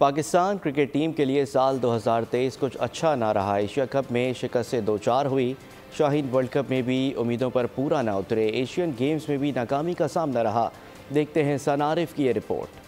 Pakistan cricket team के लिए साल 2023 कुछ अच्छा ना रहा। एशिया कप में शिकस्त से दो चार हुई। शाहीन वर्ल्ड कप में भी उम्मीदों पर पूरा ना उतरे। एशियन गेम्स में भी नाकामी का सामना रहा। देखते हैं सना आरिफ की ये रिपोर्ट।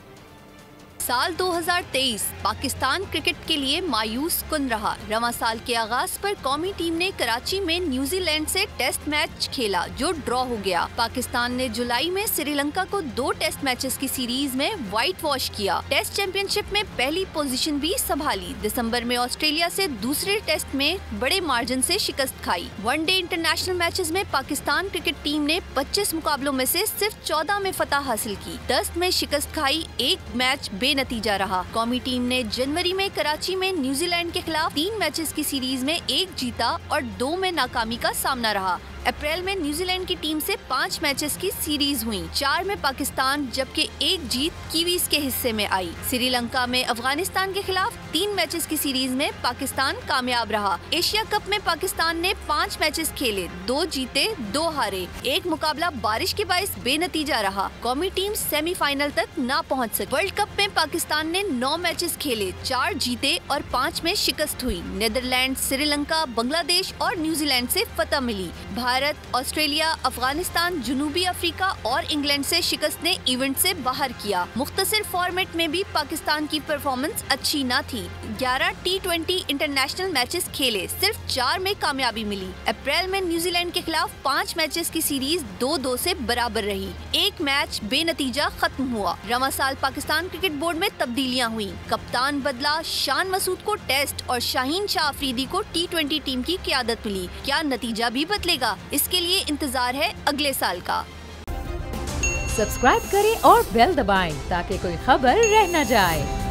साल 2023 पाकिस्तान क्रिकेट के लिए मायूस कुन रहा। रवां साल के आगाज पर कौमी टीम ने कराची में न्यूजीलैंड से टेस्ट मैच खेला जो ड्रॉ हो गया। पाकिस्तान ने जुलाई में श्रीलंका को 2 टेस्ट मैचेस की सीरीज में व्हाइट वॉश किया। टेस्ट चैंपियनशिप में पहली पोजीशन भी संभाली। दिसंबर में ऑस्ट्रेलिया से दूसरे टेस्ट में बड़े मार्जिन से शिकस्त खाई। वनडे इंटरनेशनल मैचेस में पाकिस्तान क्रिकेट टीम ने 25 मुकाबलों में से सिर्फ 14 में फतह हासिल की। 10 में शिकस्त खाई, एक मैच नतीजा रहा। कौमी टीम ने जनवरी में कराची में न्यूजीलैंड के खिलाफ 3 मैचेस की सीरीज में 1 जीता और 2 में नाकामी का सामना रहा। अप्रैल में न्यूजीलैंड की टीम से 5 मैचेस की सीरीज हुई, 4 में पाकिस्तान जबकि 1 जीत कीवीज के हिस्से में आई। श्रीलंका में अफगानिस्तान के खिलाफ 3 मैचेस की सीरीज में पाकिस्तान कामयाब रहा। एशिया कप में पाकिस्तान ने 5 मैचेस खेले, 2 जीते 2 हारे। एक मुकाबला बारिश के बाइस बेनतीजा रहा। कौमी टीम सेमीफाइनल तक ना पहुंच सकी। वर्ल्ड कप में पाकिस्तान ने 9 मैचेस खेले, 4 जीते और 5 में शिकस्त हुई। नीदरलैंड, श्रीलंका, बांग्लादेश और न्यूजीलैंड से फतह मिली। भारत, ऑस्ट्रेलिया, अफगानिस्तान, जनूबी अफ्रीका और इंग्लैंड से शिकस्त ने इवेंट से बाहर किया। मुख्तसर फॉर्मेट में भी पाकिस्तान की परफॉर्मेंस अच्छी न थी। 11 T20 इंटरनेशनल मैचेस खेले, सिर्फ 4 में कामयाबी मिली। अप्रैल में न्यूजीलैंड के खिलाफ 5 मैचेस की सीरीज 2-2 से बराबर रही। एक मैच बेनतीजा खत्म हुआ। रवां साल पाकिस्तान क्रिकेट बोर्ड में तब्दीलियां हुई। कप्तान बदला, शान मसूद को टेस्ट और शाहीन शाह अफरीदी को T20 टीम की क़ियादत मिली। क्या नतीजा भी बदलेगा? इसके लिए इंतजार है अगले साल का। सब्सक्राइब करें और बेल दबाएं ताकि कोई खबर रह न जाए।